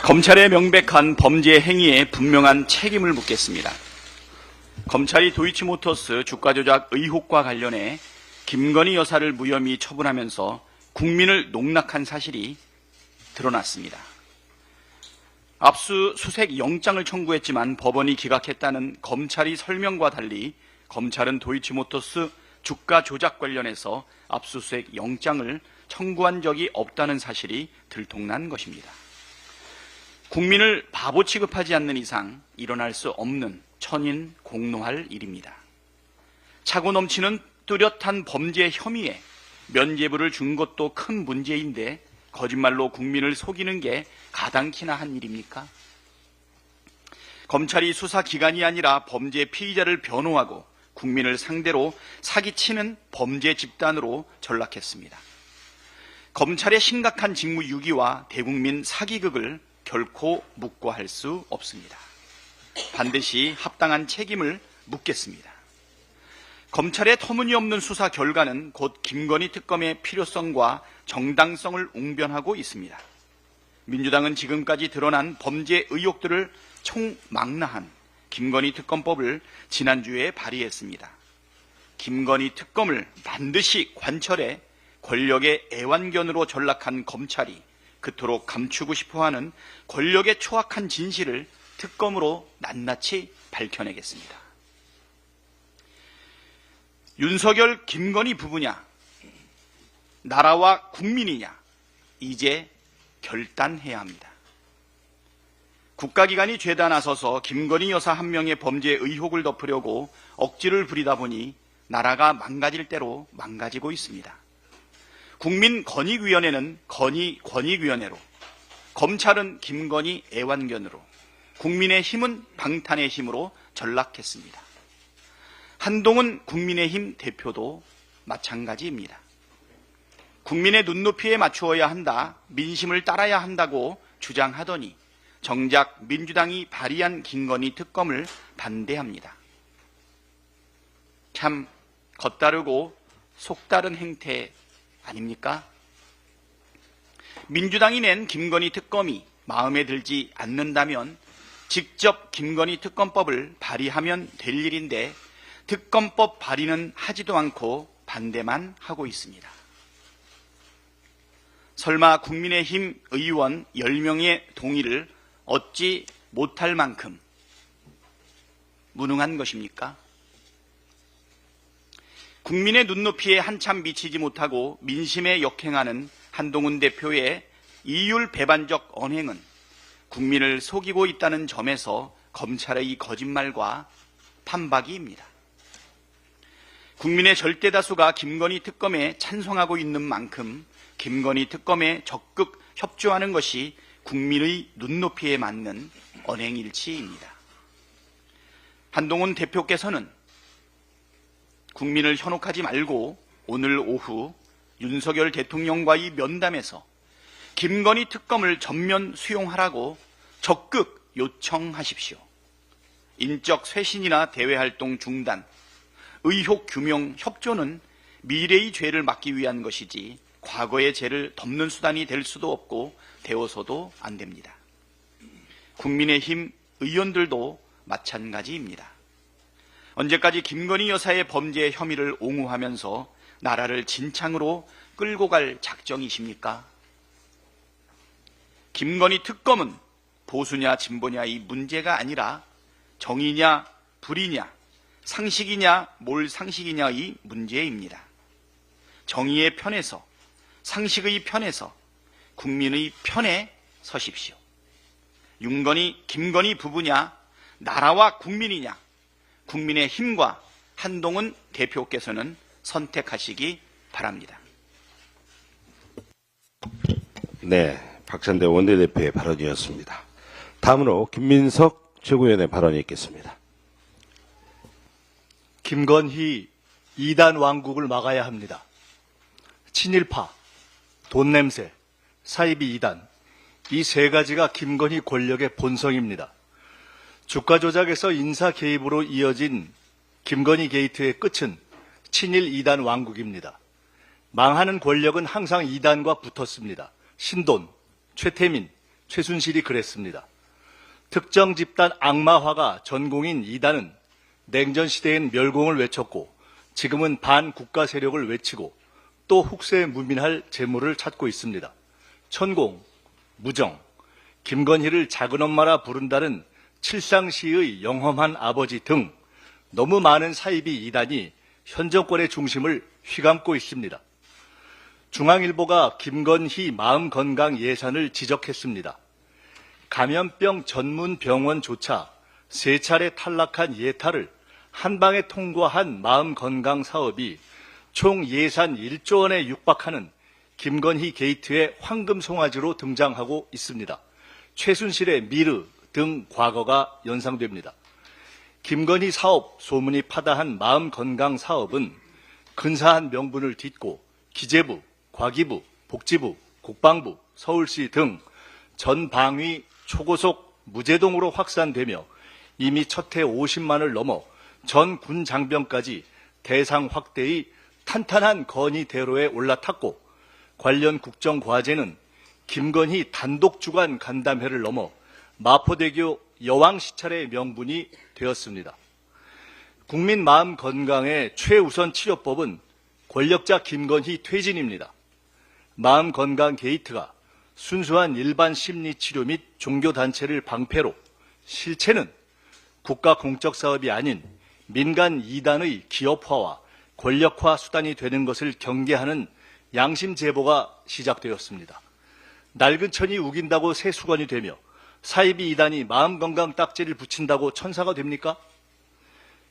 검찰의 명백한 범죄 행위에 분명한 책임을 묻겠습니다. 검찰이 도이치모터스 주가 조작 의혹과 관련해 김건희 여사를 무혐의 처분하면서 국민을 농락한 사실이 드러났습니다. 압수수색 영장을 청구했지만 법원이 기각했다는 검찰의 설명과 달리 검찰은 도이치모터스 주가 조작 관련해서 압수수색 영장을 청구한 적이 없다는 사실이 들통난 것입니다. 국민을 바보 취급하지 않는 이상 일어날 수 없는 천인공노할 일입니다. 차고 넘치는 뚜렷한 범죄 혐의에 면죄부를 준 것도 큰 문제인데 거짓말로 국민을 속이는 게 가당키나 한 일입니까? 검찰이 수사기관이 아니라 범죄 피의자를 변호하고 국민을 상대로 사기치는 범죄 집단으로 전락했습니다. 검찰의 심각한 직무유기와 대국민 사기극을 결코 묵과할 수 없습니다. 반드시 합당한 책임을 묻겠습니다. 검찰의 터무니없는 수사 결과는 곧 김건희 특검의 필요성과 정당성을 웅변하고 있습니다. 민주당은 지금까지 드러난 범죄 의혹들을 총망라한 김건희 특검법을 지난주에 발의했습니다. 김건희 특검을 반드시 관철해 권력의 애완견으로 전락한 검찰이 그토록 감추고 싶어하는 권력의 초악한 진실을 특검으로 낱낱이 밝혀내겠습니다. 윤석열, 김건희 부부냐, 나라와 국민이냐, 이제 결단해야 합니다. 국가기관이 죄다 나서서 김건희 여사 한 명의 범죄 의혹을 덮으려고 억지를 부리다 보니 나라가 망가질 대로 망가지고 있습니다. 국민권익위원회는 건의권익위원회로, 검찰은 김건희 애완견으로, 국민의힘은 방탄의 힘으로 전락했습니다. 한동훈 국민의힘 대표도 마찬가지입니다. 국민의 눈높이에 맞추어야 한다, 민심을 따라야 한다고 주장하더니 정작 민주당이 발의한 김건희 특검을 반대합니다. 참 겉다르고 속다른 행태 아닙니까? 민주당이 낸 김건희 특검이 마음에 들지 않는다면 직접 김건희 특검법을 발의하면 될 일인데 특검법 발의는 하지도 않고 반대만 하고 있습니다. 설마 국민의힘 의원 10명의 동의를 얻지 못할 만큼 무능한 것입니까? 국민의 눈높이에 한참 미치지 못하고 민심에 역행하는 한동훈 대표의 이율 배반적 언행은 국민을 속이고 있다는 점에서 검찰의 거짓말과 판박이입니다. 국민의 절대 다수가 김건희 특검에 찬성하고 있는 만큼 김건희 특검에 적극 협조하는 것이 국민의 눈높이에 맞는 언행일치입니다. 한동훈 대표께서는 국민을 현혹하지 말고 오늘 오후 윤석열 대통령과의 면담에서 김건희 특검을 전면 수용하라고 적극 요청하십시오. 인적 쇄신이나 대외활동 중단, 의혹 규명 협조는 미래의 죄를 막기 위한 것이지 과거의 죄를 덮는 수단이 될 수도 없고 되어서도 안 됩니다. 국민의힘 의원들도 마찬가지입니다. 언제까지 김건희 여사의 범죄 혐의를 옹호하면서 나라를 진창으로 끌고 갈 작정이십니까? 김건희 특검은 보수냐 진보냐의 문제가 아니라 정의냐 불의냐, 상식이냐 몰 상식이냐의 문제입니다. 정의의 편에서, 상식의 편에서, 국민의 편에 서십시오. 윤건희, 김건희 부부냐, 나라와 국민이냐, 국민의 힘과 한동훈 대표께서는 선택하시기 바랍니다. 네, 박찬대 원내대표의 발언이었습니다. 다음으로 김민석 최고위원의 발언이 있겠습니다. 김건희 2단 왕국을 막아야 합니다. 친일파, 돈냄새, 사이비 2단, 이 세 가지가 김건희 권력의 본성입니다. 주가 조작에서 인사 개입으로 이어진 김건희 게이트의 끝은 친일 2단 왕국입니다. 망하는 권력은 항상 2단과 붙었습니다. 신돈, 최태민, 최순실이 그랬습니다. 특정 집단 악마화가 전공인 이단은 냉전 시대엔 멸공을 외쳤고 지금은 반국가 세력을 외치고 또 훅세무민할 재물을 찾고 있습니다. 천공, 무정, 김건희를 작은 엄마라 부른다는 칠상시의 영험한 아버지 등 너무 많은 사이비 이단이 현 정권의 중심을 휘감고 있습니다. 중앙일보가 김건희 마음건강 예산을 지적했습니다. 감염병 전문 병원조차 3차례 탈락한 예타를 한방에 통과한 마음건강 사업이 총 예산 1조 원에 육박하는 김건희 게이트의 황금 송아지로 등장하고 있습니다. 최순실의 미르 등 과거가 연상됩니다. 김건희 사업 소문이 파다한 마음건강 사업은 근사한 명분을 딛고 기재부, 과기부, 복지부, 국방부, 서울시 등 전 방위 초고속 무제동으로 확산되며 이미 첫 해 50만을 넘어 전 군 장병까지 대상 확대의 탄탄한 건의대로에 올라탔고 관련 국정과제는 김건희 단독 주관 간담회를 넘어 마포대교 여왕시찰의 명분이 되었습니다. 국민 마음 건강의 최우선 치료법은 권력자 김건희 퇴진입니다. 마음 건강 게이트가 순수한 일반 심리치료 및 종교단체를 방패로 실체는 국가 공적 사업이 아닌 민간 이단의 기업화와 권력화 수단이 되는 것을 경계하는 양심 제보가 시작되었습니다. 낡은 천이 우긴다고 새 수건이 되며 사이비 이단이 마음건강 딱지를 붙인다고 천사가 됩니까?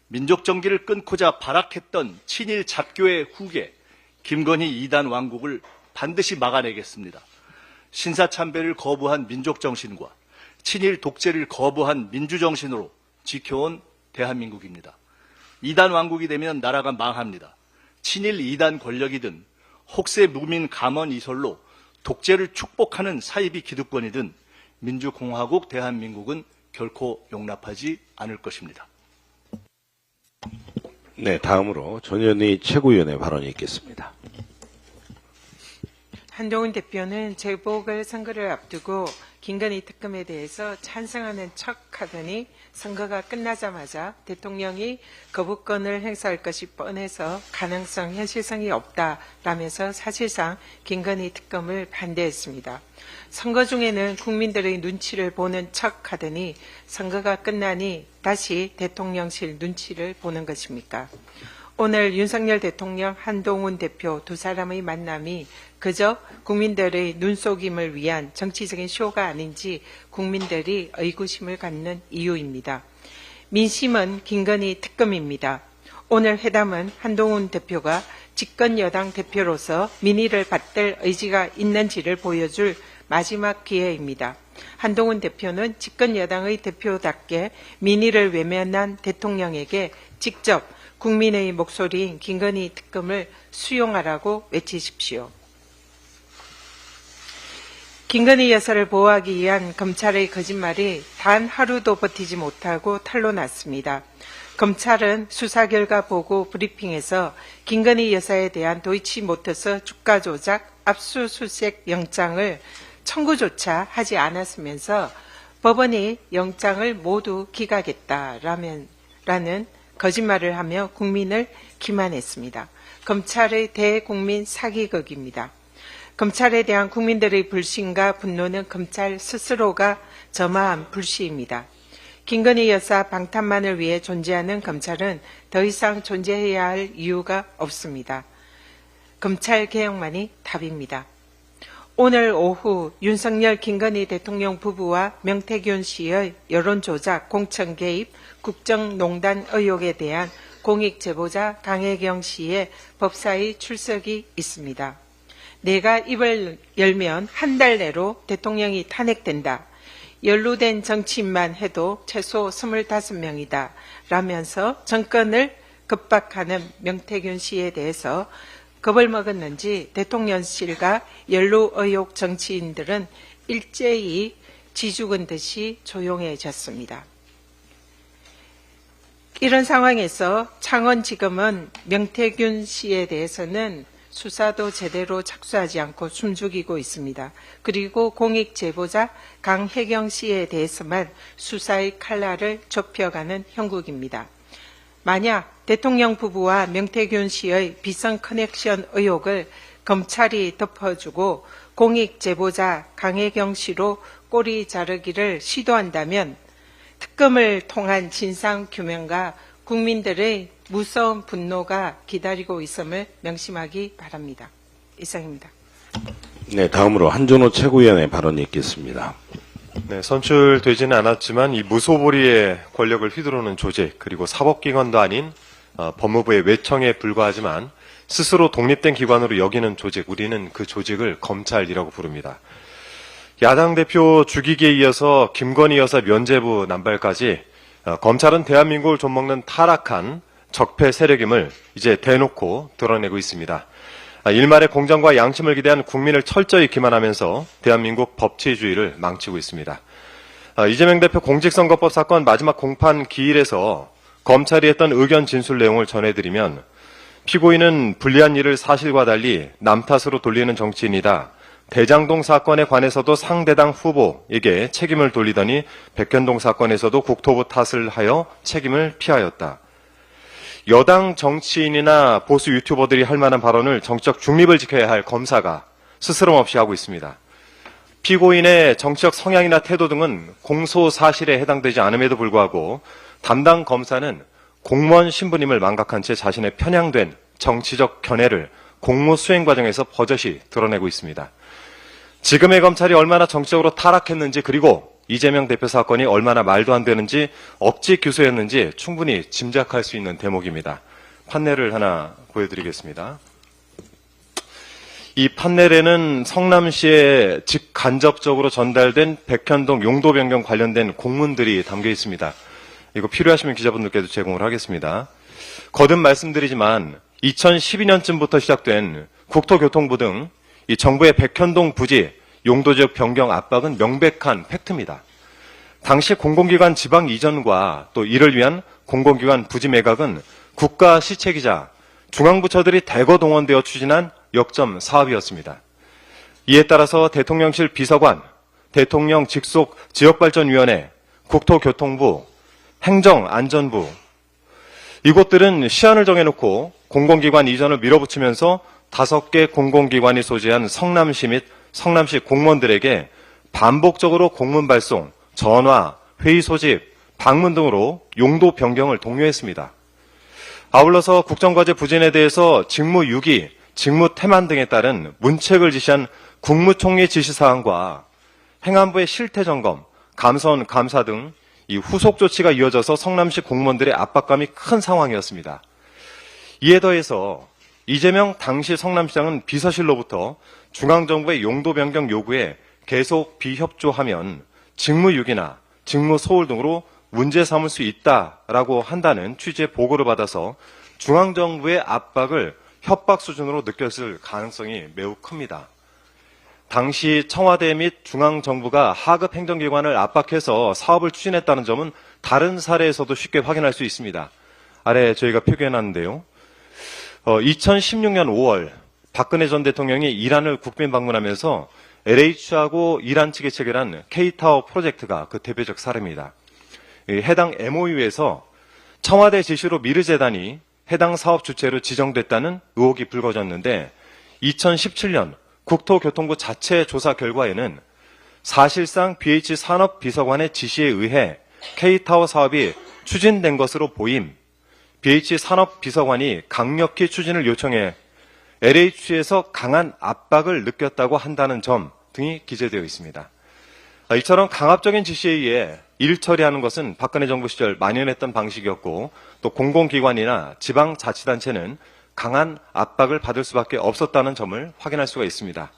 민족정기를 끊고자 발악했던 친일 잡교의 후계 김건희 이단 왕국을 반드시 막아내겠습니다. 신사참배를 거부한 민족정신과 친일 독재를 거부한 민주정신으로 지켜온 대한민국입니다. 이단 왕국이 되면 나라가 망합니다. 친일 이단 권력이든 혹세 무민 감언 이설로 독재를 축복하는 사이비 기득권이든 민주공화국 대한민국은 결코 용납하지 않을 것입니다. 네, 다음으로 전현희 최고위원의 발언이 있겠습니다. 한동훈 대표는 재보궐선거를 앞두고 김건희 특검에 대해서 찬성하는 척하더니 선거가 끝나자마자 대통령이 거부권을 행사할 것이 뻔해서 가능성, 현실성이 없다라면서 사실상 김건희 특검을 반대했습니다. 선거 중에는 국민들의 눈치를 보는 척하더니 선거가 끝나니 다시 대통령실 눈치를 보는 것입니까? 오늘 윤석열 대통령, 한동훈 대표 두 사람의 만남이 그저 국민들의 눈속임을 위한 정치적인 쇼가 아닌지 국민들이 의구심을 갖는 이유입니다. 민심은 김건희 특검입니다. 오늘 회담은 한동훈 대표가 집권 여당 대표로서 민의를 받들 의지가 있는지를 보여줄 마지막 기회입니다. 한동훈 대표는 집권 여당의 대표답게 민의를 외면한 대통령에게 직접 국민의 목소리인 김건희 특검을 수용하라고 외치십시오. 김건희 여사를 보호하기 위한 검찰의 거짓말이 단 하루도 버티지 못하고 탄로났습니다. 검찰은 수사 결과 보고 브리핑에서 김건희 여사에 대한 도이치모터스 주가 조작 압수수색 영장을 청구조차 하지 않았으면서 법원이 영장을 모두 기각했다라는 거짓말을 하며 국민을 기만했습니다. 검찰의 대국민 사기극입니다. 검찰에 대한 국민들의 불신과 분노는 검찰 스스로가 점화한 불씨입니다. 김건희 여사 방탄만을 위해 존재하는 검찰은 더 이상 존재해야 할 이유가 없습니다. 검찰 개혁만이 답입니다. 오늘 오후 윤석열 김건희 대통령 부부와 명태균 씨의 여론조작, 공천 개입, 국정농단 의혹에 대한 공익제보자 강혜경 씨의 법사위 출석이 있습니다. 내가 입을 열면 한 달 내로 대통령이 탄핵된다. 연루된 정치인만 해도 최소 25명이다. 라면서 정권을 급박하는 명태균 씨에 대해서 겁을 먹었는지 대통령실과 연루 의혹 정치인들은 일제히 쥐죽은 듯이 조용해졌습니다. 이런 상황에서 창원지검은 명태균 씨에 대해서는 수사도 제대로 착수하지 않고 숨죽이고 있습니다. 그리고 공익 제보자 강혜경 씨에 대해서만 수사의 칼날을 좁혀가는 형국입니다. 만약 대통령 부부와 명태균 씨의 비선 커넥션 의혹을 검찰이 덮어주고 공익 제보자 강혜경 씨로 꼬리 자르기를 시도한다면 특검을 통한 진상 규명과 국민들의 무서운 분노가 기다리고 있음을 명심하기 바랍니다. 이상입니다. 네, 다음으로 한준호 최고위원의 발언이 있겠습니다. 네, 선출되지는 않았지만 이 무소불위의 권력을 휘두르는 조직, 그리고 사법기관도 아닌 법무부의 외청에 불과하지만 스스로 독립된 기관으로 여기는 조직, 우리는 그 조직을 검찰이라고 부릅니다. 야당 대표 죽이기에 이어서 김건희 여사 면죄부 남발까지 검찰은 대한민국을 좀먹는 타락한 적폐 세력임을 이제 대놓고 드러내고 있습니다. 일말의 공정과 양심을 기대한 국민을 철저히 기만하면서 대한민국 법치주의를 망치고 있습니다. 이재명 대표 공직선거법 사건 마지막 공판 기일에서 검찰이 했던 의견 진술 내용을 전해드리면 피고인은 불리한 일을 사실과 달리 남 탓으로 돌리는 정치인이다. 대장동 사건에 관해서도 상대당 후보에게 책임을 돌리더니 백현동 사건에서도 국토부 탓을 하여 책임을 피하였다. 여당 정치인이나 보수 유튜버들이 할 만한 발언을 정치적 중립을 지켜야 할 검사가 스스럼 없이 하고 있습니다. 피고인의 정치적 성향이나 태도 등은 공소 사실에 해당되지 않음에도 불구하고 담당 검사는 공무원 신분임을 망각한 채 자신의 편향된 정치적 견해를 공무 수행 과정에서 버젓이 드러내고 있습니다. 지금의 검찰이 얼마나 정치적으로 타락했는지, 그리고 이재명 대표 사건이 얼마나 말도 안 되는지, 억지 규소였는지 충분히 짐작할 수 있는 대목입니다. 판넬을 하나 보여드리겠습니다. 이 판넬에는 성남시에 직간접적으로 전달된 백현동 용도 변경 관련된 공문들이 담겨 있습니다. 이거 필요하시면 기자분들께도 제공을 하겠습니다. 거듭 말씀드리지만 2012년쯤부터 시작된 국토교통부 등 이 정부의 백현동 부지 용도지역 변경 압박은 명백한 팩트입니다. 당시 공공기관 지방 이전과 또 이를 위한 공공기관 부지 매각은 국가 시책이자 중앙부처들이 대거 동원되어 추진한 역점 사업이었습니다. 이에 따라서 대통령실 비서관, 대통령 직속 지역발전위원회, 국토교통부, 행정안전부, 이곳들은 시한을 정해놓고 공공기관 이전을 밀어붙이면서 5개 공공기관이 소재한 성남시 및 성남시 공무원들에게 반복적으로 공문 발송, 전화, 회의 소집, 방문 등으로 용도 변경을 독려했습니다. 아울러서 국정과제 부진에 대해서 직무유기, 직무태만 등에 따른 문책을 지시한 국무총리 지시사항과 행안부의 실태점검, 감사원 감사 등 이 후속 조치가 이어져서 성남시 공무원들의 압박감이 큰 상황이었습니다. 이에 더해서 이재명 당시 성남시장은 비서실로부터 중앙정부의 용도 변경 요구에 계속 비협조하면 직무유기나 직무소홀 등으로 문제 삼을 수 있다라고 한다는 취지의 보고를 받아서 중앙정부의 압박을 협박 수준으로 느꼈을 가능성이 매우 큽니다. 당시 청와대 및 중앙정부가 하급 행정기관을 압박해서 사업을 추진했다는 점은 다른 사례에서도 쉽게 확인할 수 있습니다. 아래 저희가 표기해놨는데요. 2016년 5월 박근혜 전 대통령이 이란을 국빈 방문하면서 LH하고 이란 측이 체결한 K타워 프로젝트가 그 대표적 사례입니다. 해당 MOU에서 청와대 지시로 미르재단이 해당 사업 주체로 지정됐다는 의혹이 불거졌는데 2017년 국토교통부 자체 조사 결과에는 사실상 BH 산업비서관의 지시에 의해 K타워 사업이 추진된 것으로 보임, BH 산업비서관이 강력히 추진을 요청해 LH에서 강한 압박을 느꼈다고 한다는 점 등이 기재되어 있습니다. 이처럼 강압적인 지시에 의해 일 처리하는 것은 박근혜 정부 시절 만연했던 방식이었고 또 공공기관이나 지방자치단체는 강한 압박을 받을 수밖에 없었다는 점을 확인할 수가 있습니다.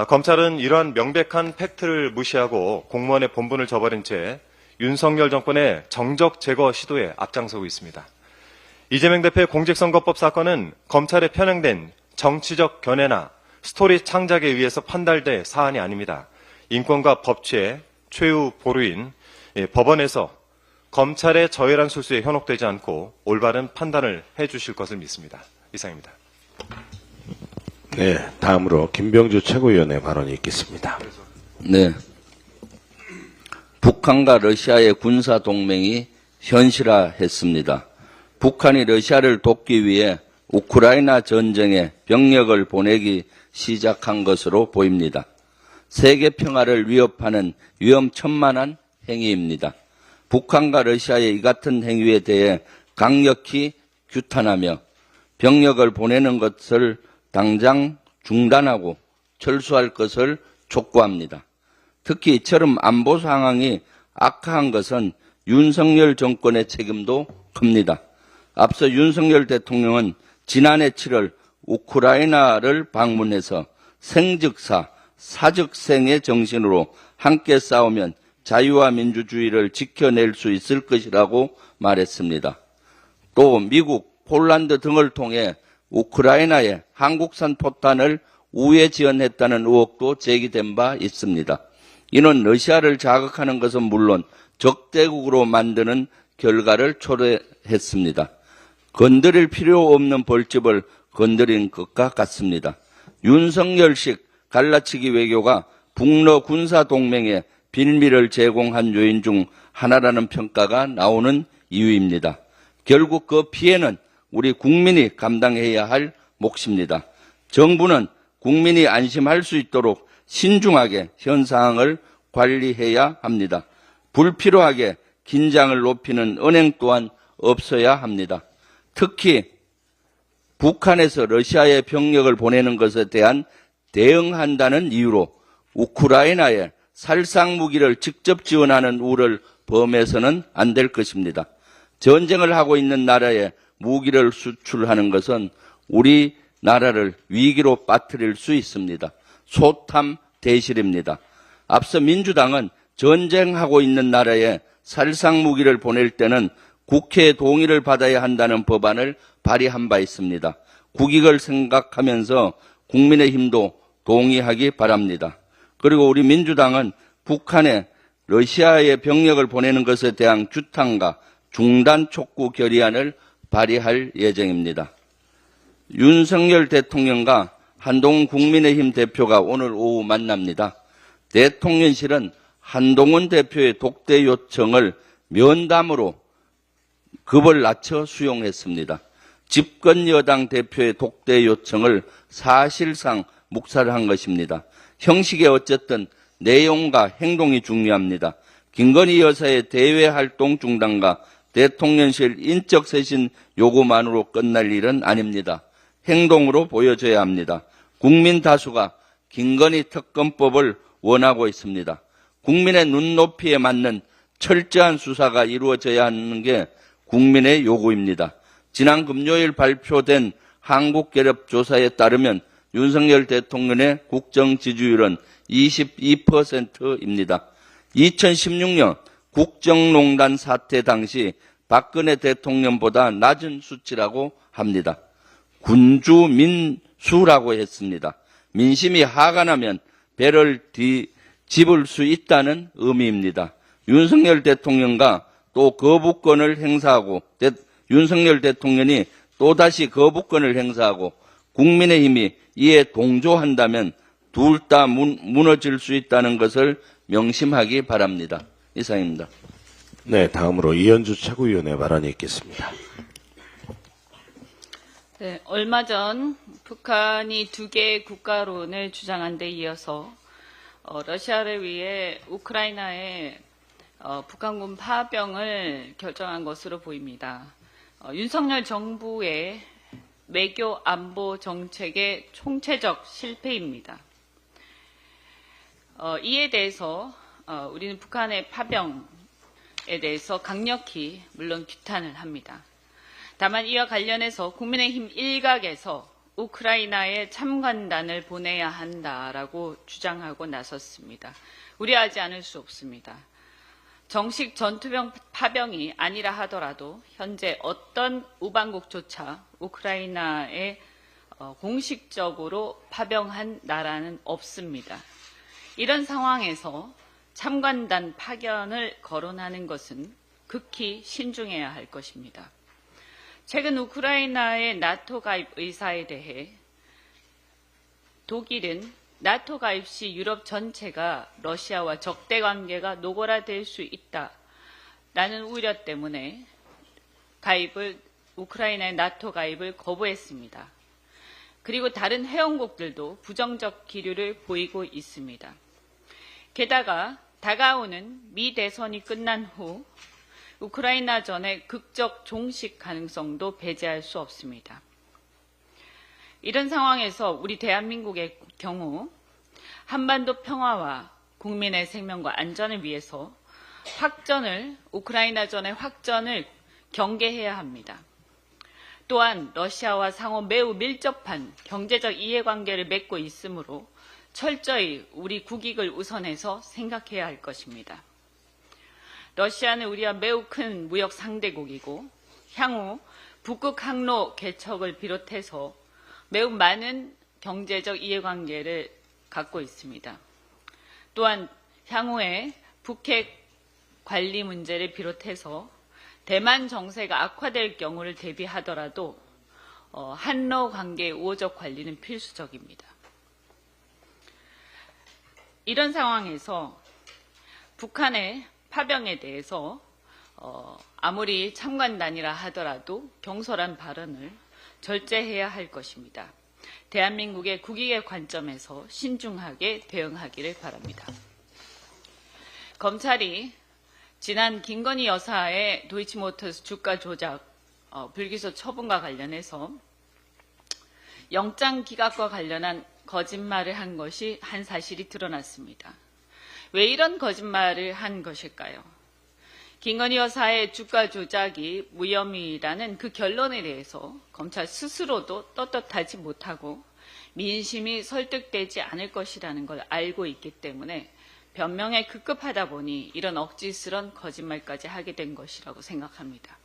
검찰은 이러한 명백한 팩트를 무시하고 공무원의 본분을 저버린 채 윤석열 정권의 정적 제거 시도에 앞장서고 있습니다. 이재명 대표의 공직선거법 사건은 검찰에 편향된 정치적 견해나 스토리 창작에 의해서 판단될 사안이 아닙니다. 인권과 법치의 최후 보루인 법원에서 검찰의 저열한 술수에 현혹되지 않고 올바른 판단을 해주실 것을 믿습니다. 이상입니다. 네, 다음으로 김병주 최고위원의 발언이 있겠습니다. 네. 북한과 러시아의 군사 동맹이 현실화했습니다. 북한이 러시아를 돕기 위해 우크라이나 전쟁에 병력을 보내기 시작한 것으로 보입니다. 세계 평화를 위협하는 위험천만한 행위입니다. 북한과 러시아의 이 같은 행위에 대해 강력히 규탄하며 병력을 보내는 것을 당장 중단하고 철수할 것을 촉구합니다. 특히 이처럼 안보 상황이 악화한 것은 윤석열 정권의 책임도 큽니다. 앞서 윤석열 대통령은 지난해 7월 우크라이나를 방문해서 생즉사, 사즉생의 정신으로 함께 싸우면 자유와 민주주의를 지켜낼 수 있을 것이라고 말했습니다. 또 미국, 폴란드 등을 통해 우크라이나에 한국산 포탄을 우회 지원했다는 의혹도 제기된 바 있습니다. 이는 러시아를 자극하는 것은 물론 적대국으로 만드는 결과를 초래했습니다. 건드릴 필요 없는 벌집을 건드린 것과 같습니다. 윤석열식 갈라치기 외교가 북러 군사동맹에 빌미를 제공한 요인 중 하나라는 평가가 나오는 이유입니다. 결국 그 피해는 우리 국민이 감당해야 할 몫입니다. 정부는 국민이 안심할 수 있도록 신중하게 현 상황을 관리해야 합니다. 불필요하게 긴장을 높이는 언행 또한 없어야 합니다. 특히 북한에서 러시아에 병력을 보내는 것에 대한 대응한다는 이유로 우크라이나에 살상무기를 직접 지원하는 우를 범해서는 안 될 것입니다. 전쟁을 하고 있는 나라에 무기를 수출하는 것은 우리나라를 위기로 빠뜨릴 수 있습니다. 소탐 대실입니다. 앞서 민주당은 전쟁하고 있는 나라에 살상무기를 보낼 때는 국회의 동의를 받아야 한다는 법안을 발의한 바 있습니다. 국익을 생각하면서 국민의힘도 동의하기 바랍니다. 그리고 우리 민주당은 북한에 러시아에 병력을 보내는 것에 대한 규탄과 중단 촉구 결의안을 발의할 예정입니다. 윤석열 대통령과 한동훈 국민의힘 대표가 오늘 오후 만납니다. 대통령실은 한동훈 대표의 독대 요청을 면담으로 급을 낮춰 수용했습니다. 집권 여당 대표의 독대 요청을 사실상 묵살한 것입니다. 형식에 어쨌든 내용과 행동이 중요합니다. 김건희 여사의 대외 활동 중단과 대통령실 인적 쇄신 요구만으로 끝날 일은 아닙니다. 행동으로 보여줘야 합니다. 국민 다수가 김건희 특검법을 원하고 있습니다. 국민의 눈높이에 맞는 철저한 수사가 이루어져야 하는 게 국민의 요구입니다. 지난 금요일 발표된 한국갤럽조사에 따르면 윤석열 대통령의 국정 지지율은 22%입니다. 2016년 국정농단 사태 당시 박근혜 대통령보다 낮은 수치라고 합니다. 군주민수라고 했습니다. 민심이 화가 나면 배를 뒤집을 수 있다는 의미입니다. 윤석열 대통령과 또 거부권을 행사하고 윤석열 대통령이 또다시 거부권을 행사하고 국민의힘이 이에 동조한다면 둘 다 무너질 수 있다는 것을 명심하기 바랍니다. 이상입니다. 네, 다음으로 이현주 최고위원의 발언이 있겠습니다. 네, 얼마 전 북한이 두 개의 국가론을 주장한 데 이어서 러시아를 위해 우크라이나에 북한군 파병을 결정한 것으로 보입니다. 윤석열 정부의 외교 안보 정책의 총체적 실패입니다. 이에 대해서 우리는 북한의 파병에 대해서 강력히 물론 규탄을 합니다. 다만 이와 관련해서 국민의힘 일각에서 우크라이나에 참관단을 보내야 한다라고 주장하고 나섰습니다. 우려하지 않을 수 없습니다. 정식 전투병 파병이 아니라 하더라도 현재 어떤 우방국조차 우크라이나에 공식적으로 파병한 나라는 없습니다. 이런 상황에서 참관단 파견을 거론하는 것은 극히 신중해야 할 것입니다. 최근 우크라이나의 나토 가입 의사에 대해 독일은 나토 가입 시 유럽 전체가 러시아와 적대 관계가 노골화될 수 있다라는 우려 때문에 우크라이나의 나토 가입을 거부했습니다. 그리고 다른 회원국들도 부정적 기류를 보이고 있습니다. 게다가 다가오는 미 대선이 끝난 후 우크라이나전의 극적 종식 가능성도 배제할 수 없습니다. 이런 상황에서 우리 대한민국의 경우 한반도 평화와 국민의 생명과 안전을 위해서 우크라이나전의 확전을 경계해야 합니다. 또한 러시아와 상호 매우 밀접한 경제적 이해관계를 맺고 있으므로 철저히 우리 국익을 우선해서 생각해야 할 것입니다. 러시아는 우리와 매우 큰 무역 상대국이고 향후 북극 항로 개척을 비롯해서 매우 많은 경제적 이해관계를 갖고 있습니다. 또한 향후에 북핵 관리 문제를 비롯해서 대만 정세가 악화될 경우를 대비하더라도 한러 관계의 우호적 관리는 필수적입니다. 이런 상황에서 북한의 파병에 대해서 아무리 참관단이라 하더라도 경솔한 발언을 절제해야 할 것입니다. 대한민국의 국익의 관점에서 신중하게 대응하기를 바랍니다. 검찰이 지난 김건희 여사의 도이치모터스 주가 조작 불기소 처분과 관련해서 영장 기각과 관련한 거짓말을 한 것이 한 사실이 드러났습니다. 왜 이런 거짓말을 한 것일까요? 김건희 여사의 주가 조작이 무혐의라는 그 결론에 대해서 검찰 스스로도 떳떳하지 못하고 민심이 설득되지 않을 것이라는 걸 알고 있기 때문에 변명에 급급하다 보니 이런 억지스런 거짓말까지 하게 된 것이라고 생각합니다.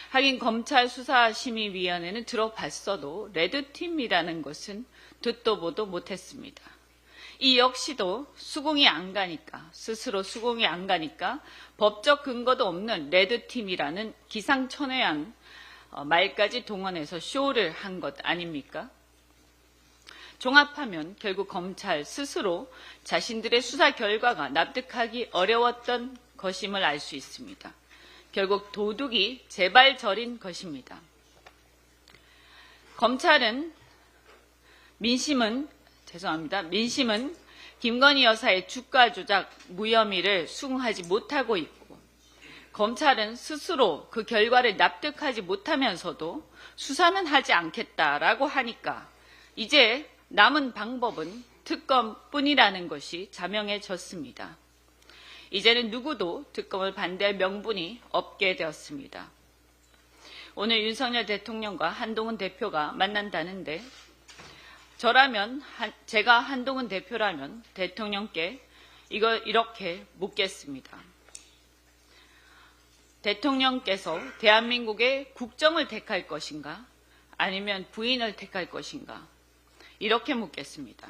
하긴 검찰 수사심의위원회는 들어봤어도 레드팀이라는 것은 듣도 보도 못했습니다. 이 역시도 스스로 수긍이 안 가니까 법적 근거도 없는 레드팀이라는 기상천외한 말까지 동원해서 쇼를 한 것 아닙니까? 종합하면 결국 검찰 스스로 자신들의 수사 결과가 납득하기 어려웠던 것임을 알 수 있습니다. 결국 도둑이 제발저린 것입니다. 민심은 김건희 여사의 주가 조작 무혐의를 수긍하지 못하고 있고 검찰은 스스로 그 결과를 납득하지 못하면서도 수사는 하지 않겠다라고 하니까 이제 남은 방법은 특검뿐이라는 것이 자명해졌습니다. 이제는 누구도 특검을 반대할 명분이 없게 되었습니다. 오늘 윤석열 대통령과 한동훈 대표가 만난다는데 제가 한동훈 대표라면 대통령께 이렇게 묻겠습니다. 대통령께서 대한민국의 국정을 택할 것인가 아니면 부인을 택할 것인가 이렇게 묻겠습니다.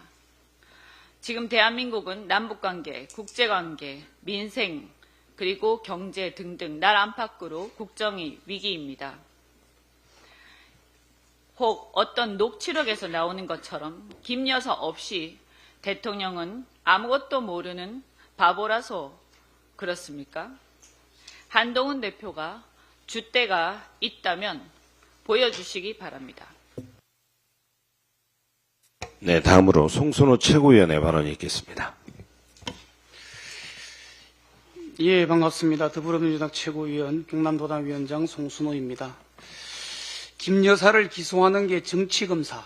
지금 대한민국은 남북관계, 국제관계, 민생, 그리고 경제 등등 나라 안팎으로 국정이 위기입니다. 혹 어떤 녹취록에서 나오는 것처럼 김 여사 없이 대통령은 아무것도 모르는 바보라서 그렇습니까? 한동훈 대표가 줏대가 있다면 보여주시기 바랍니다. 네, 다음으로 송순호 최고위원의 발언이 있겠습니다. 예, 반갑습니다. 더불어민주당 최고위원 경남도당위원장 송순호입니다. 김 여사를 기소하는 게 정치검사,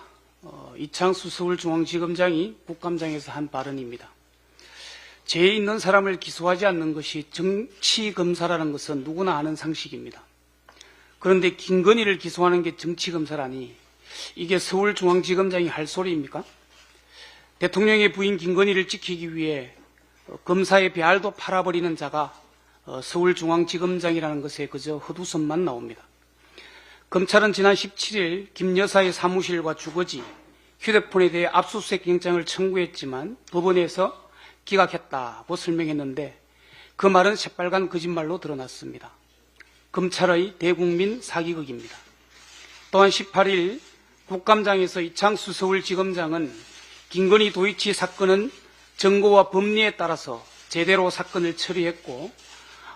이창수 서울중앙지검장이 국감장에서 한 발언입니다. 죄 있는 사람을 기소하지 않는 것이 정치검사라는 것은 누구나 아는 상식입니다. 그런데 김건희를 기소하는 게 정치검사라니 이게 서울중앙지검장이 할 소리입니까? 대통령의 부인 김건희를 지키기 위해 검사의 배알도 팔아버리는 자가 서울중앙지검장이라는 것에 그저 헛웃음만 나옵니다. 검찰은 지난 17일 김 여사의 사무실과 주거지, 휴대폰에 대해 압수수색 영장을 청구했지만 법원에서 기각했다고 설명했는데 그 말은 새빨간 거짓말로 드러났습니다. 검찰의 대국민 사기극입니다. 또한 18일 국감장에서 이창수 서울지검장은 김건희 도이치 사건은 정보와 법리에 따라서 제대로 사건을 처리했고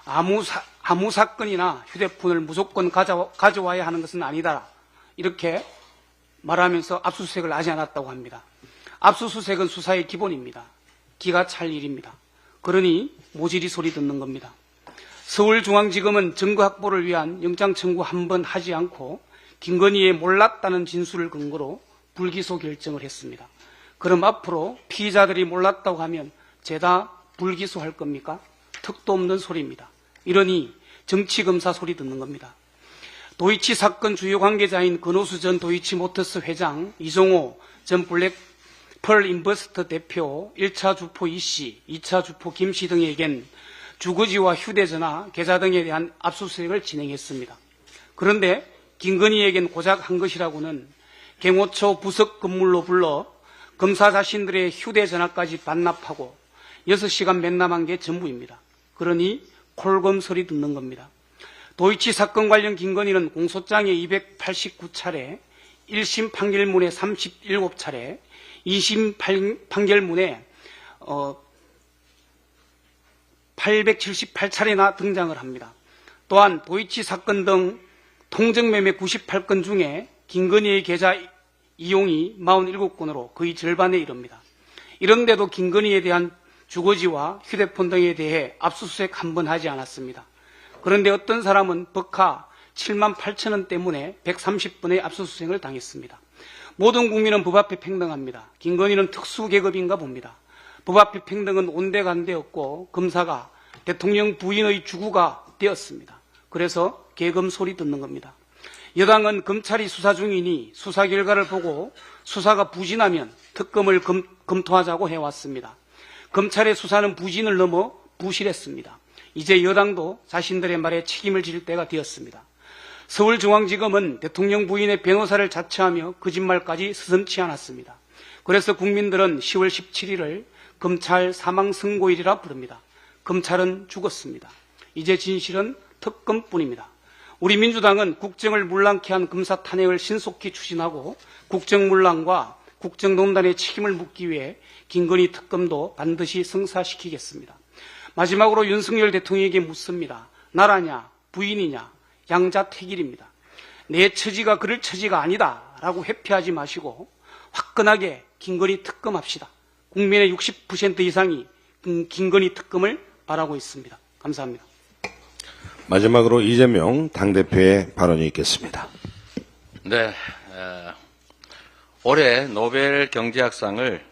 아무 사건이나 휴대폰을 무조건 가져와야 하는 것은 아니다. 이렇게 말하면서 압수수색을 하지 않았다고 합니다. 압수수색은 수사의 기본입니다. 기가 찰 일입니다. 그러니 모질이 소리 듣는 겁니다. 서울중앙지검은 증거 확보를 위한 영장 청구 한 번 하지 않고 김건희의 몰랐다는 진술을 근거로 불기소 결정을 했습니다. 그럼 앞으로 피의자들이 몰랐다고 하면 죄다 불기소할 겁니까? 턱도 없는 소리입니다. 이러니 정치검사 소리 듣는 겁니다. 도이치 사건 주요 관계자인 건호수 전 도이치모터스 회장, 이종호 전 블랙펄 인버스터 대표, 1차 주포 이씨, 2차 주포 김씨 등에겐 주거지와 휴대전화, 계좌 등에 대한 압수수색을 진행했습니다. 그런데 김건희에겐 고작 한 것이라고는 갱호초 부석 건물로 불러 검사 자신들의 휴대전화까지 반납하고 6시간 맨남한 게 전부입니다. 그러니 콜검 소리 듣는 겁니다. 도이치 사건 관련 김건희는 공소장에 289차례, 1심 판결문에 37차례, 2심 판결문에 878차례나 등장을 합니다. 또한 도이치 사건 등 통정매매 98건 중에 김건희의 계좌 이용이 47건으로 거의 절반에 이릅니다. 이런데도 김건희에 대한 주거지와 휴대폰 등에 대해 압수수색 한 번 하지 않았습니다. 그런데 어떤 사람은 버카 7만 8천 원 때문에 130번의 압수수색을 당했습니다. 모든 국민은 법 앞에 평등합니다. 김건희는 특수계급인가 봅니다. 법 앞에 평등은 온데간데 없고 검사가 대통령 부인의 주구가 되었습니다. 그래서 계검 소리 듣는 겁니다. 여당은 검찰이 수사 중이니 수사 결과를 보고 수사가 부진하면 특검을 검토하자고 해왔습니다. 검찰의 수사는 부진을 넘어 부실했습니다. 이제 여당도 자신들의 말에 책임을 질 때가 되었습니다. 서울중앙지검은 대통령 부인의 변호사를 자처하며 거짓말까지 서슴지 않았습니다. 그래서 국민들은 10월 17일을 검찰 사망선고일이라 부릅니다. 검찰은 죽었습니다. 이제 진실은 특검뿐입니다. 우리 민주당은 국정을 문란케 한 검사 탄핵을 신속히 추진하고 국정문란과 국정농단의 책임을 묻기 위해 김건희 특검도 반드시 성사시키겠습니다. 마지막으로 윤석열 대통령에게 묻습니다. 나라냐 부인이냐 양자택일입니다. 내 처지가 그럴 처지가 아니다 라고 회피하지 마시고 화끈하게 김건희 특검합시다. 국민의 60% 이상이 김건희 특검을 바라고 있습니다. 감사합니다. 마지막으로 이재명 당대표의 발언이 있겠습니다. 네, 올해 노벨 경제학상을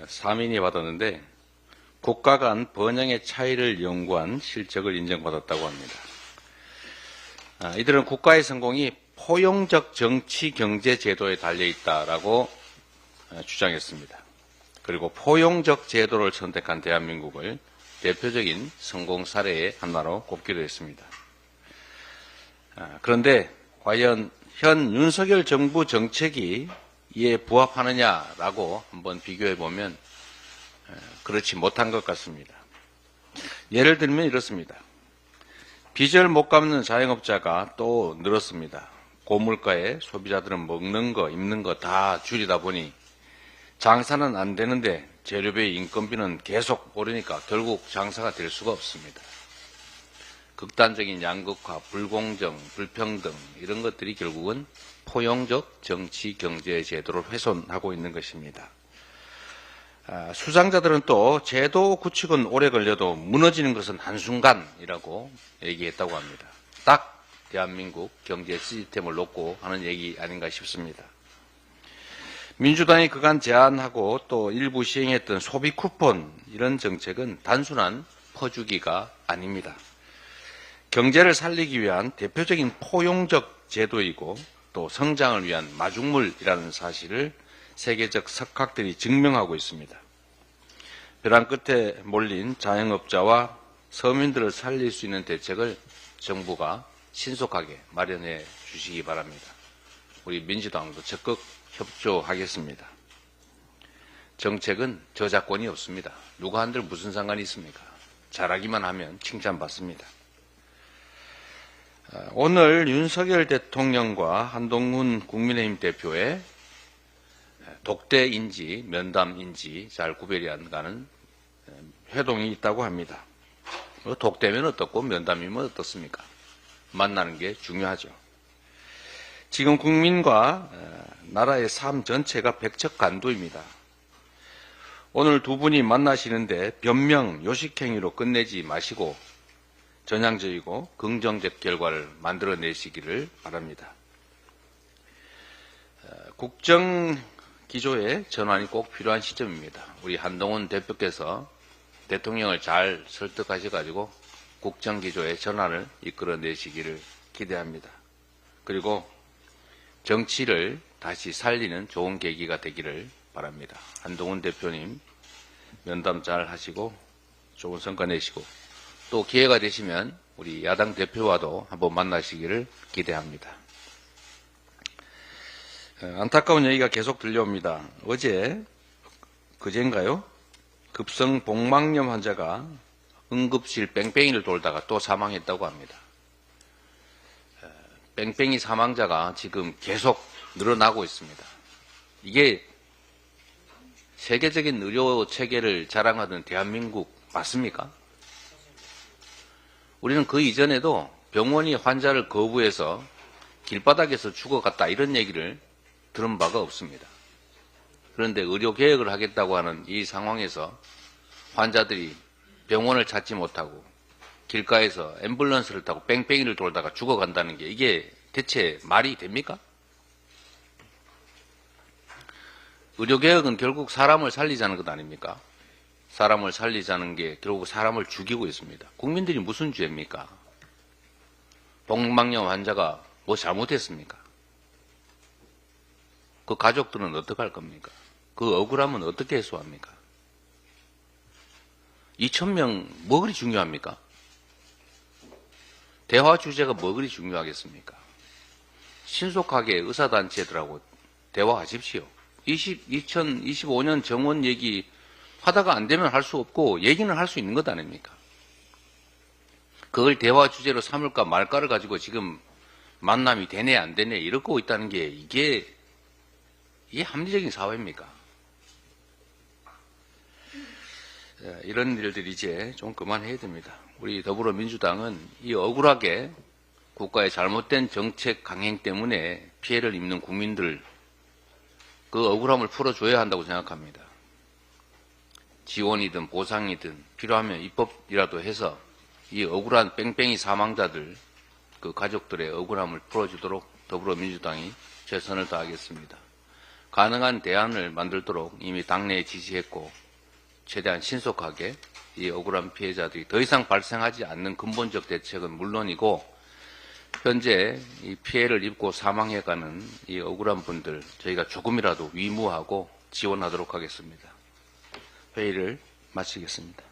3인이 받았는데 국가 간 번영의 차이를 연구한 실적을 인정받았다고 합니다. 이들은 국가의 성공이 포용적 정치 경제 제도에 달려 있다라고 주장했습니다. 그리고 포용적 제도를 선택한 대한민국을 대표적인 성공 사례의 하나로 꼽기도 했습니다. 그런데 과연 현 윤석열 정부 정책이 이에 부합하느냐라고 한번 비교해 보면 그렇지 못한 것 같습니다. 예를 들면 이렇습니다. 빚을 못 갚는 자영업자가 또 늘었습니다. 고물가에 소비자들은 먹는 거, 입는 거 다 줄이다 보니 장사는 안 되는데 재료비, 인건비는 계속 오르니까 결국 장사가 될 수가 없습니다. 극단적인 양극화, 불공정, 불평등 이런 것들이 결국은 포용적 정치 경제 제도를 훼손하고 있는 것입니다. 수장자들은 또 제도 구축은 오래 걸려도 무너지는 것은 한순간이라고 얘기했다고 합니다. 딱 대한민국 경제 시스템을 놓고 하는 얘기 아닌가 싶습니다. 민주당이 그간 제안하고 또 일부 시행했던 소비 쿠폰 이런 정책은 단순한 퍼주기가 아닙니다. 경제를 살리기 위한 대표적인 포용적 제도이고 또 성장을 위한 마중물이라는 사실을 세계적 석학들이 증명하고 있습니다. 벼랑 끝에 몰린 자영업자와 서민들을 살릴 수 있는 대책을 정부가 신속하게 마련해 주시기 바랍니다. 우리 민주당도 적극 협조하겠습니다. 정책은 저작권이 없습니다. 누가 한들 무슨 상관이 있습니까? 잘하기만 하면 칭찬받습니다. 오늘 윤석열 대통령과 한동훈 국민의힘 대표의 독대인지 면담인지 잘 구별이 안 가는 회동이 있다고 합니다. 독대면 어떻고 면담이면 어떻습니까? 만나는 게 중요하죠. 지금 국민과 나라의 삶 전체가 백척간두입니다. 오늘 두 분이 만나시는데 변명, 요식행위로 끝내지 마시고 전향적이고 긍정적 결과를 만들어내시기를 바랍니다. 국정기조의 전환이 꼭 필요한 시점입니다. 우리 한동훈 대표께서 대통령을 잘 설득하셔가지고 국정기조의 전환을 이끌어내시기를 기대합니다. 그리고 정치를 다시 살리는 좋은 계기가 되기를 바랍니다. 한동훈 대표님 면담 잘 하시고 좋은 성과 내시고 또 기회가 되시면 우리 야당 대표와도 한번 만나시기를 기대합니다. 안타까운 얘기가 계속 들려옵니다. 그제인가요? 급성 복막염 환자가 응급실 뺑뺑이를 돌다가 또 사망했다고 합니다. 뺑뺑이 사망자가 지금 계속 늘어나고 있습니다. 이게 세계적인 의료 체계를 자랑하던 대한민국 맞습니까? 우리는 그 이전에도 병원이 환자를 거부해서 길바닥에서 죽어갔다 이런 얘기를 들은 바가 없습니다. 그런데 의료개혁을 하겠다고 하는 이 상황에서 환자들이 병원을 찾지 못하고 길가에서 앰뷸런스를 타고 뺑뺑이를 돌다가 죽어간다는 게 이게 대체 말이 됩니까? 의료개혁은 결국 사람을 살리자는 것 아닙니까? 사람을 살리자는 게 결국 사람을 죽이고 있습니다. 국민들이 무슨 죄입니까? 복막염 환자가 뭐 잘못했습니까? 그 가족들은 어떻게 할 겁니까? 그 억울함은 어떻게 해소합니까? 2,000명 뭐 그리 중요합니까? 대화 주제가 뭐 그리 중요하겠습니까? 신속하게 의사단체들하고 대화하십시오. 2025년 정원 얘기 하다가 안 되면 할 수 없고 얘기는 할 수 있는 것 아닙니까? 그걸 대화 주제로 삼을까 말까를 가지고 지금 만남이 되네 안 되네 이러고 있다는 게 이게 합리적인 사회입니까? 이런 일들이 이제 좀 그만해야 됩니다. 우리 더불어민주당은 이 억울하게 국가의 잘못된 정책 강행 때문에 피해를 입는 국민들 그 억울함을 풀어줘야 한다고 생각합니다. 지원이든 보상이든 필요하면 입법이라도 해서 이 억울한 뺑뺑이 사망자들 그 가족들의 억울함을 풀어주도록 더불어민주당이 최선을 다하겠습니다. 가능한 대안을 만들도록 이미 당내에 지시했고 최대한 신속하게 이 억울한 피해자들이 더 이상 발생하지 않는 근본적 대책은 물론이고 현재 이 피해를 입고 사망해가는 이 억울한 분들 저희가 조금이라도 위무하고 지원하도록 하겠습니다. 회의를 마치겠습니다.